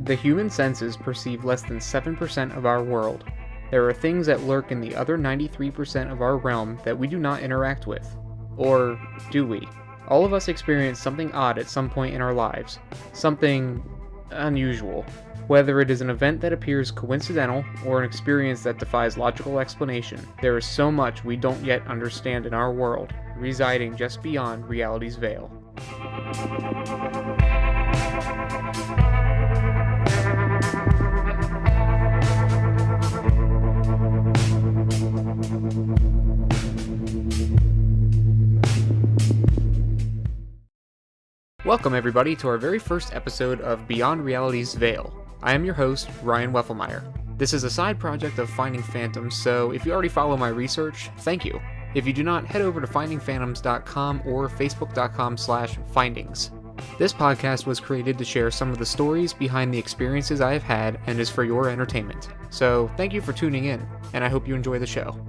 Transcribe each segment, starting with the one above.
The human senses perceive less than 7% of our world. There are things that lurk in the other 93% of our realm that we do not interact with. Or do we? All of us experience something odd at some point in our lives. Something unusual. Whether it is an event that appears coincidental or an experience that defies logical explanation, there is so much we don't yet understand in our world, residing just beyond reality's veil. Welcome everybody to our very first episode of Beyond Reality's Veil. I am your host, Ryan Weffelmeyer. This is a side project of Finding Phantoms, so if you already follow my research, thank you. If you do not, head over to findingphantoms.com or facebook.com/findings. This podcast was created to share some of the stories behind the experiences I have had and is for your entertainment. So thank you for tuning in, and I hope you enjoy the show.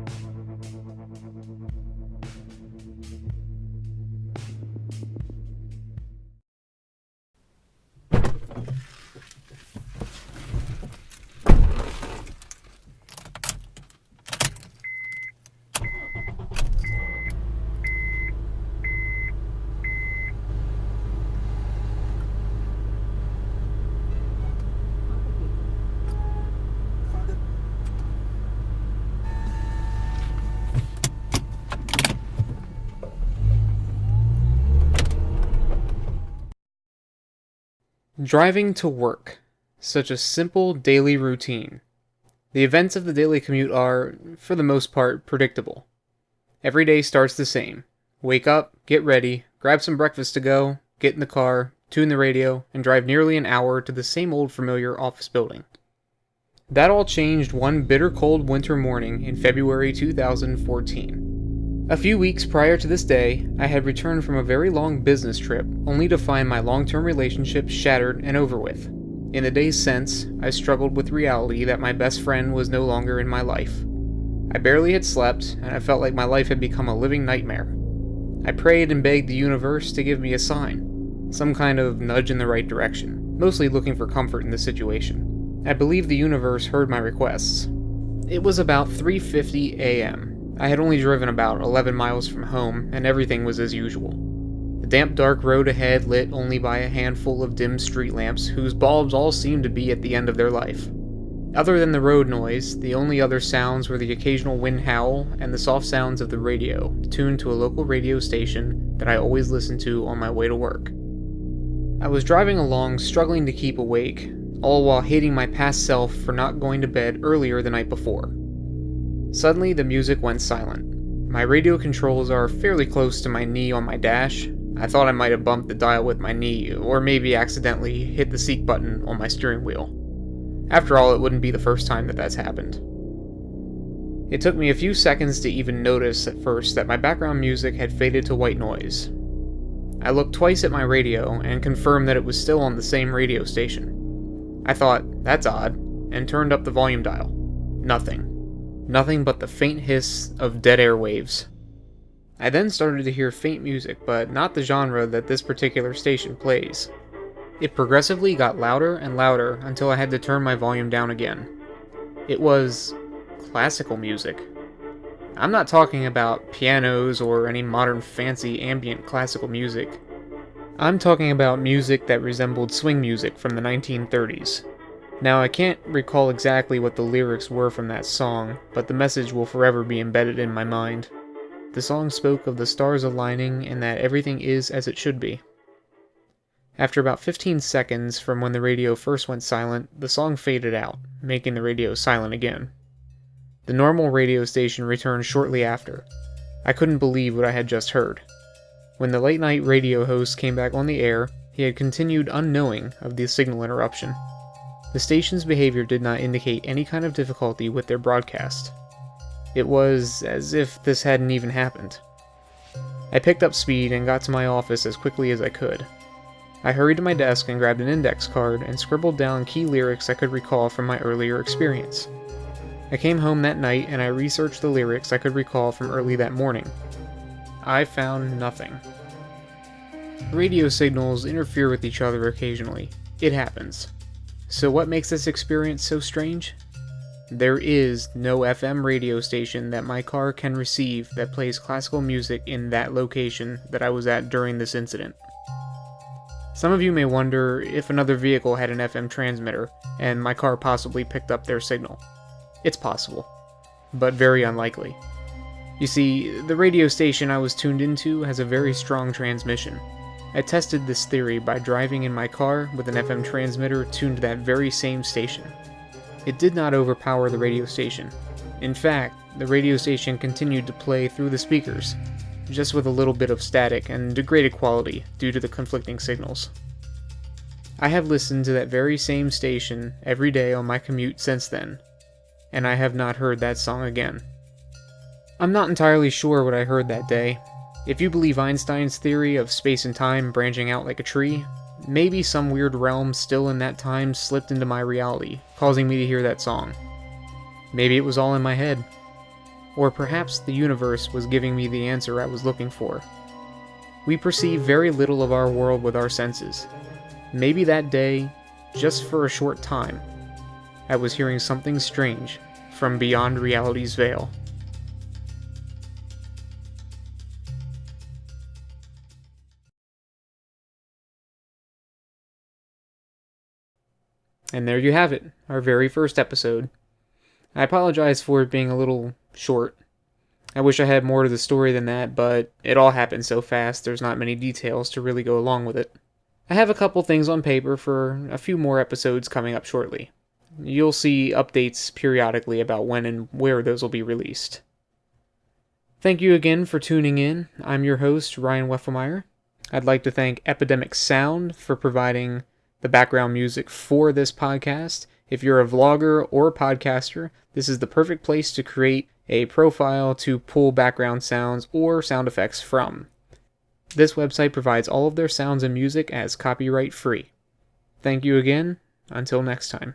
Driving to work. Such a simple daily routine. The events of the daily commute are, for the most part, predictable. Every day starts the same. Wake up, get ready, grab some breakfast to go, get in the car, tune the radio, and drive nearly an hour to the same old familiar office building. That all changed one bitter cold winter morning in February 2014. A few weeks prior to this day, I had returned from a very long business trip, only to find my long-term relationship shattered and over with. In the days since, I struggled with reality that my best friend was no longer in my life. I barely had slept, and I felt like my life had become a living nightmare. I prayed and begged the universe to give me a sign, some kind of nudge in the right direction, mostly looking for comfort in the situation. I believe the universe heard my requests. It was about 3:50 a.m. I had only driven about 11 miles from home, and everything was as usual. The damp dark road ahead lit only by a handful of dim street lamps whose bulbs all seemed to be at the end of their life. Other than the road noise, the only other sounds were the occasional wind howl and the soft sounds of the radio, tuned to a local radio station that I always listened to on my way to work. I was driving along, struggling to keep awake, all while hating my past self for not going to bed earlier the night before. Suddenly, the music went silent. My radio controls are fairly close to my knee on my dash. I thought I might have bumped the dial with my knee, or maybe accidentally hit the seek button on my steering wheel. After all, it wouldn't be the first time that that's happened. It took me a few seconds to even notice at first that my background music had faded to white noise. I looked twice at my radio and confirmed that it was still on the same radio station. I thought, that's odd, and turned up the volume dial. Nothing. Nothing but the faint hiss of dead air waves. I then started to hear faint music, but not the genre that this particular station plays. It progressively got louder and louder until I had to turn my volume down again. It was classical music. I'm not talking about pianos or any modern fancy ambient classical music. I'm talking about music that resembled swing music from the 1930s. Now, I can't recall exactly what the lyrics were from that song, but the message will forever be embedded in my mind. The song spoke of the stars aligning and that everything is as it should be. After about 15 seconds from when the radio first went silent, the song faded out, making the radio silent again. The normal radio station returned shortly after. I couldn't believe what I had just heard. When the late-night radio host came back on the air, he had continued unknowing of the signal interruption. The station's behavior did not indicate any kind of difficulty with their broadcast. It was as if this hadn't even happened. I picked up speed and got to my office as quickly as I could. I hurried to my desk and grabbed an index card and scribbled down key lyrics I could recall from my earlier experience. I came home that night and I researched the lyrics I could recall from early that morning. I found nothing. Radio signals interfere with each other occasionally. It happens. So what makes this experience so strange? There is no FM radio station that my car can receive that plays classical music in that location that I was at during this incident. Some of you may wonder if another vehicle had an FM transmitter and my car possibly picked up their signal. It's possible, but very unlikely. You see, the radio station I was tuned into has a very strong transmission. I tested this theory by driving in my car with an FM transmitter tuned to that very same station. It did not overpower the radio station. In fact, the radio station continued to play through the speakers, just with a little bit of static and degraded quality due to the conflicting signals. I have listened to that very same station every day on my commute since then, and I have not heard that song again. I'm not entirely sure what I heard that day. If you believe Einstein's theory of space and time branching out like a tree, maybe some weird realm still in that time slipped into my reality, causing me to hear that song. Maybe it was all in my head. Or perhaps the universe was giving me the answer I was looking for. We perceive very little of our world with our senses. Maybe that day, just for a short time, I was hearing something strange from beyond reality's veil. And there you have it, our very first episode. I apologize for it being a little short. I wish I had more to the story than that, but it all happened so fast there's not many details to really go along with it. I have a couple things on paper for a few more episodes coming up shortly. You'll see updates periodically about when and where those will be released. Thank you again for tuning in. I'm your host, Ryan Weffelmeyer. I'd like to thank Epidemic Sound for providing the background music for this podcast. If you're a vlogger or podcaster, this is the perfect place to create a profile to pull background sounds or sound effects from. This website provides all of their sounds and music as copyright free. Thank you again. Until next time.